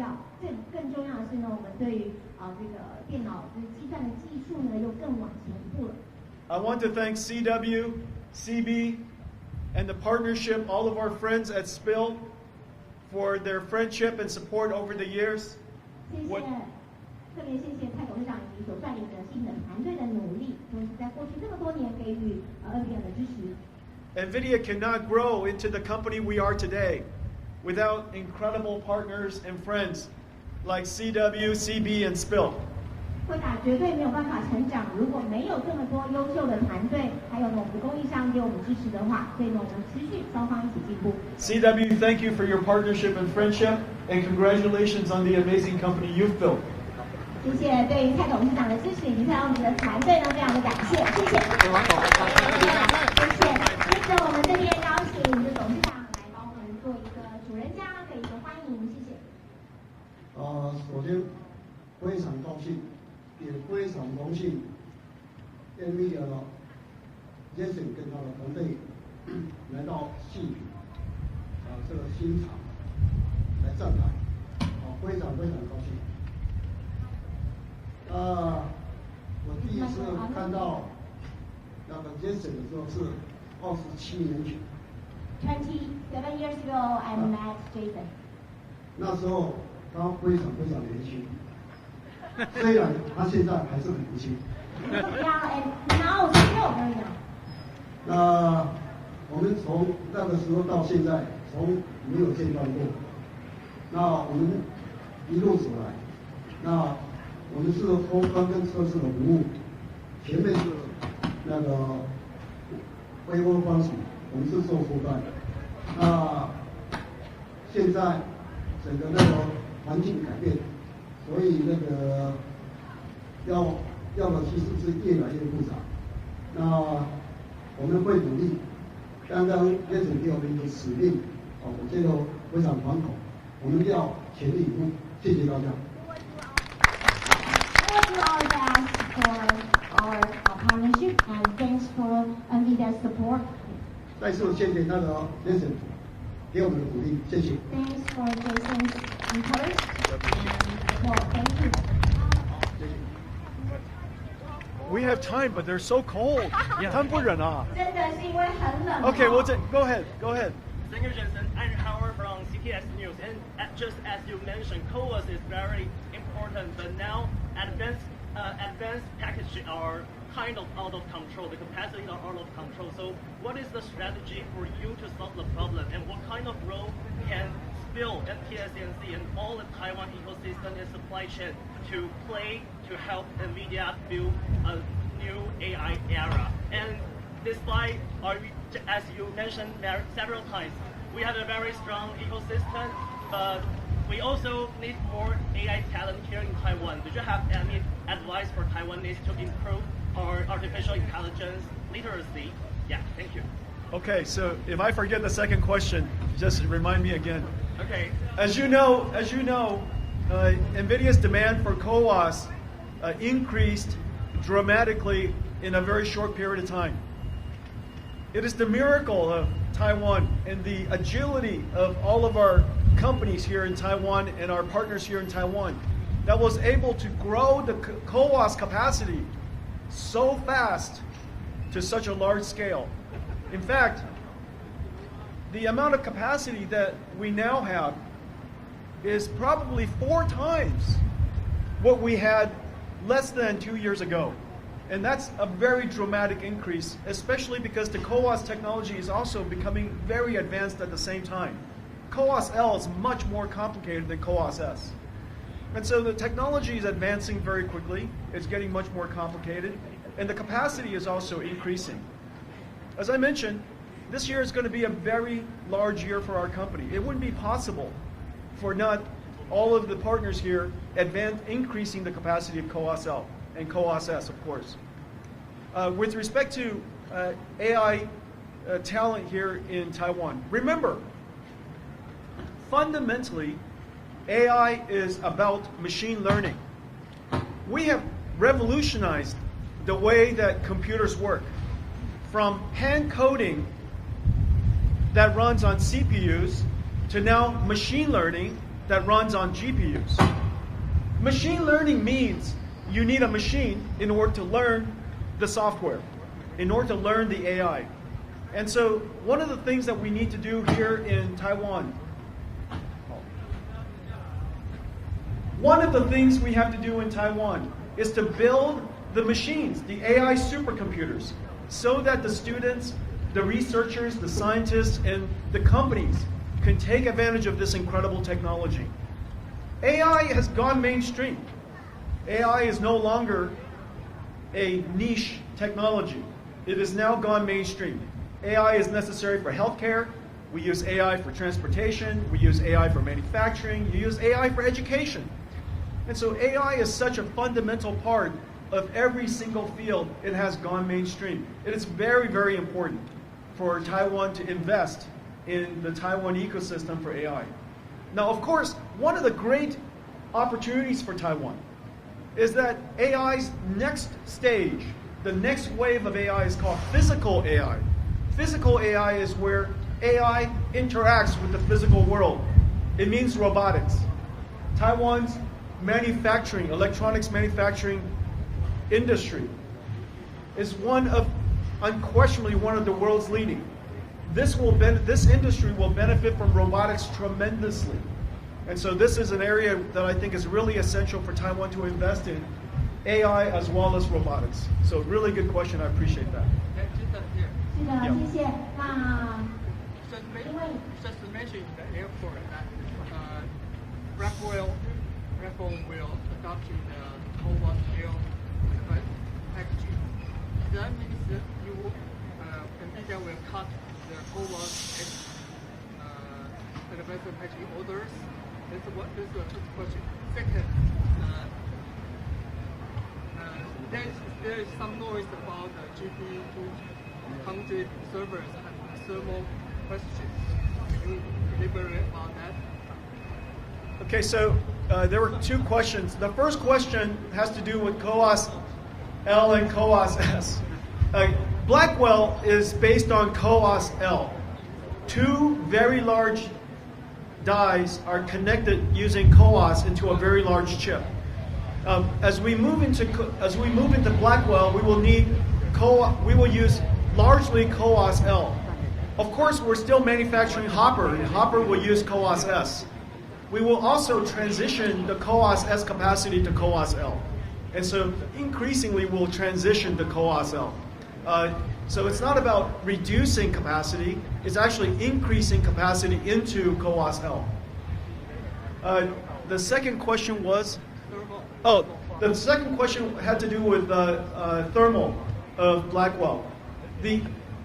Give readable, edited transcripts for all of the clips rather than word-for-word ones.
要，更重要的是呢，我们对于这个电脑就是计算的技术呢，又更往前一步了。I want to thank CW, CB, and the partnership, all of our friends at Spill, for their friendship and support over the years. 谢谢，特别谢谢蔡董事长以及所率领的新的团队的努力，同时在过去这么多年给予NVIDIA 的支持。NVIDIA cannot grow into the company we are today without incredible partners and friends like CW, CB, and Spill. 辉达绝对没有办法成长，如果没有这么多优秀的团队，还有呢我们的供应商给我们支持的话，所以呢我们持续双方一起进步。CW, thank you for your partnership and friendship, and congratulations on the amazing company you've built. 谢谢对于蔡董事长的支持以及蔡董事长的团队呢，非常的感谢，谢谢。谢谢。接着我们这边邀请这董事长来帮我们做一个主人家的一个欢迎，谢谢。首先非常高兴，也非常荣幸 ，NVIDIA 的 Jason 跟他的团队来到矽品这个新厂来站台，非常非常高兴。我第一次看到那个 Jason 的时候是27年前。27 years ago, I met Jason. 那时候他非常非常年轻，虽然他现在还是很年轻。Yeah, and now still very young. 那我们从那个时候到现在，从没有间断过。那我们一路走来，那我们是封装跟测试的服务，前面是那个微波方式，我们是做后端。那现在整个那个环境改变，所以那个要的技术是越来越复杂。那我们会努力。刚刚业主给我们一个使命，我觉得非常惶恐，我们要全力以赴。谢谢大家。We'll do our best for our partnership and thanks for NVIDIA's support. 再次谢谢那个业主给我们的鼓励，谢谢。Thanks for Jason's encouragement and support. Thank you. We have time, but they're so cold. 他们不忍啊。真的是因为很冷。Okay, well, go ahead. Thank you, Jensen. I'm Howard from CTS News. And just as you mentioned, CoWoS is very important, but now advanced packages are kind of out of control. The capacities are out of control. So what is the strategy for you to solve the problem? And what kind of role can Spill and TSMC and all the Taiwan ecosystem and supply chain to play to help NVIDIA build a new AI era? And despite, as you mentioned several times, we have a very strong ecosystem, but we also need more AI talent here in Taiwan. Do you have any advice for Taiwanese to improve our artificial intelligence literacy? Yeah, thank you. Okay, so if I forget the second question, just remind me again. Okay. As you know, NVIDIA's demand for CoWoS increased dramatically in a very short period of time. It is the miracle of Taiwan and the agility of all of our companies here in Taiwan and our partners here in Taiwan that was able to grow the CoWoS capacity so fast to such a large scale. In fact, the amount of capacity that we now have is probably 4 times what we had less than 2 years ago. And that's a very dramatic increase, especially because the CoWoS technology is also becoming very advanced at the same time. CoWoS-L is much more complicated than CoWoS-S. And so the technology is advancing very quickly. It's getting much more complicated. And the capacity is also increasing. As I mentioned, this year is going to be a very large year for our company. It wouldn't be possible for not all of the partners here increasing the capacity of CoWoS-L and CoWoS-S, of course. With respect to AI talent here in Taiwan, remember, fundamentally, AI is about machine learning. We have revolutionized the way that computers work, from hand coding that runs on CPUs to now machine learning that runs on GPUs. Machine learning means you need a machine in order to learn the software, in order to learn the AI. And so one of the things that we need to do here in Taiwan, one of the things we have to do in Taiwan is to build the machines, the AI supercomputers, so that the students, the researchers, the scientists, and the companies can take advantage of this incredible technology. AI has gone mainstream. AI is no longer a niche technology. It has now gone mainstream. AI is necessary for healthcare. We use AI for transportation. We use AI for manufacturing. You use AI for education. And so AI is such a fundamental part of every single field. It has gone mainstream. It is very, very important for Taiwan to invest in the Taiwan ecosystem for AI. Now, of course, one of the great opportunities for Taiwan is that AI's next stage, the next wave of AI is called physical AI. Physical AI is where AI interacts with the physical world. It means robotics. Taiwan's manufacturing, electronics manufacturing industry is unquestionably one of the world's leading. This industry will benefit from robotics tremendously. And so this is an area that I think is really essential for Taiwan to invest in, AI as well as robotics. So really good question, I appreciate that. 是的，谢谢。那 Just to mention in the airport that Blackwell will adopt the CoWoS packaging. That means that NVIDIA will cut the CoWoS advanced packaging orders. This is the first question. Second, there is some noise about the GPU 200 servers and thermal questions. Can you elaborate about that? Okay, so there were two questions. The first question has to do with CoWoS L and CoWoS S. Blackwell is based on CoWoS L. Two very large dies are connected using CoWoS into a very large chip. As we move into Blackwell, we will use largely CoWoS L. Of course, we're still manufacturing Hopper, and Hopper will use CoWoS S. We will also transition the CoWoS S capacity to CoWoS L. And so increasingly we'll transition to CoWoS L. So it's not about reducing capacity, it's actually increasing capacity into CoWoS L. The second question was? The second question had to do with thermal of Blackwell.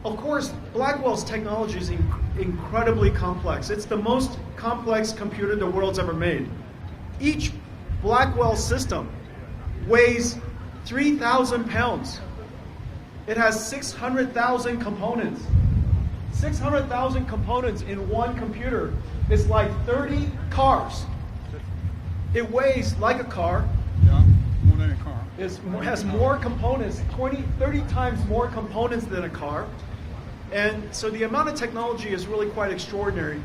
Of course, Blackwell's technology is incredibly complex. It's the most complex computer the world's ever made. Each Blackwell system weighs 3,000 pounds. It has 600,000 components. 600,000 components in one computer is like 30 cars. It weighs like a car. Yeah, more than a car. It has more components, 30 times more components than a car. And so the amount of technology is really quite extraordinary.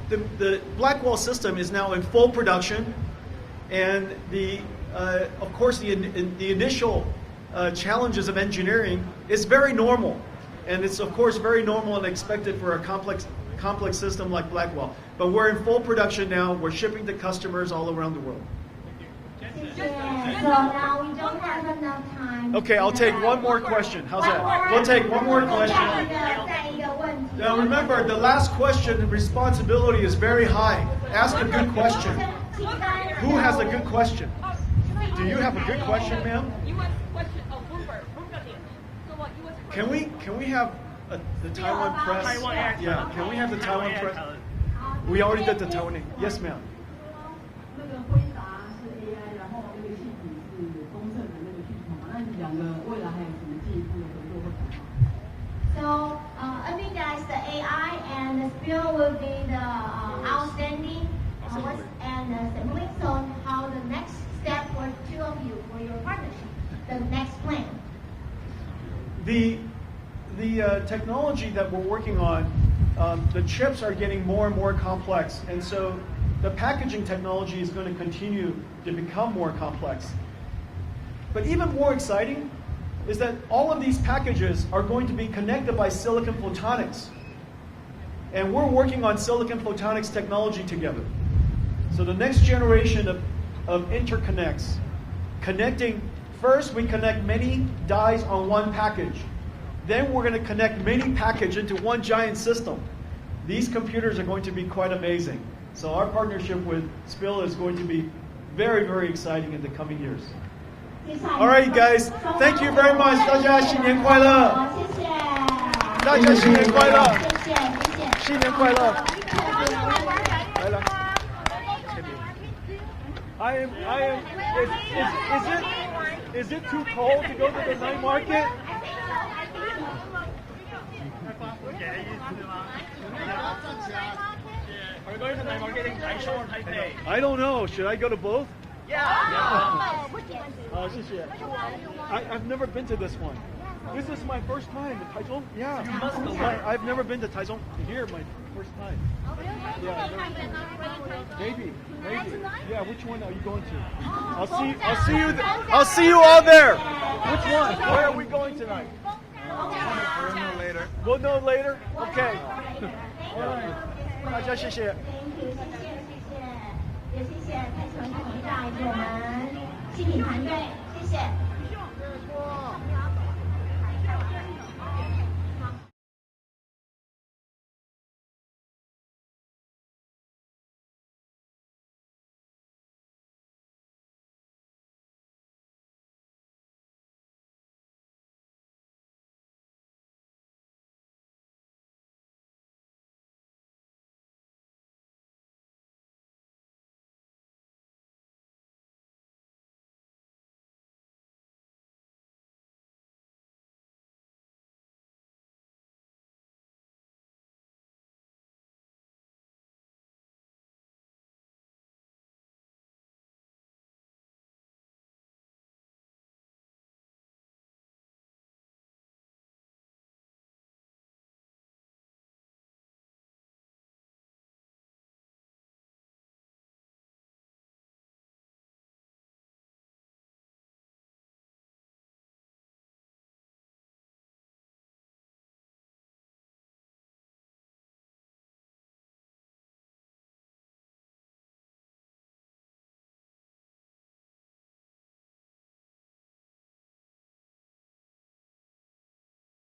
The Blackwell system is now in full production, and of course the initial challenges of engineering is very normal, and it's of course very normal and expected for a complex system like Blackwell. But we're in full production now. We're shipping to customers all around the world. So now we don't have enough time. Okay, I'll take one more question. How's that? We'll take one more question. Now remember, the last question, the responsibility is very high. Ask a good question. Who has a good question? Do you have a good question, ma'am? Can we have the Taiwan press? Yeah, can we have the Taiwan press? We already did the Taiwan. Yes, ma'am. So NVIDIA is the AI, and the Spill will be the outstanding and assembly. So how the next step for two of you for your partnership, the next plan? The technology that we're working on the chips are getting more and more complex, and so the packaging technology is going to continue to become more complex. But even more exciting is that all of these packages are going to be connected by silicon photonics. And we're working on silicon photonics technology together. So the next generation of interconnects, connecting, first we connect many dies on one package. Then we're going to connect many packages into one giant system. These computers are going to be quite amazing. So our partnership with Spill is going to be very, very exciting in the coming years. All right, guys. Thank you very much. 大家新年快乐！谢谢。大家新年快乐！谢谢。新年快乐！来来。Is it too cold to go to the night market? Are you going to night market in Taichung or Taipei? I don't know. Should I go to both? Yeah. I've never been to this one. This is my first time in Taichung. Yeah. You must go. I've never been to Taichung. Here, my first time. Yeah. Maybe. Yeah. Which one are you going to? I'll see you all there. Which one? Where are we going tonight? We'll know later. We'll know later. Okay. All right. 大家谢谢。 也谢谢蔡崇董事长以及我们新品团队，谢谢。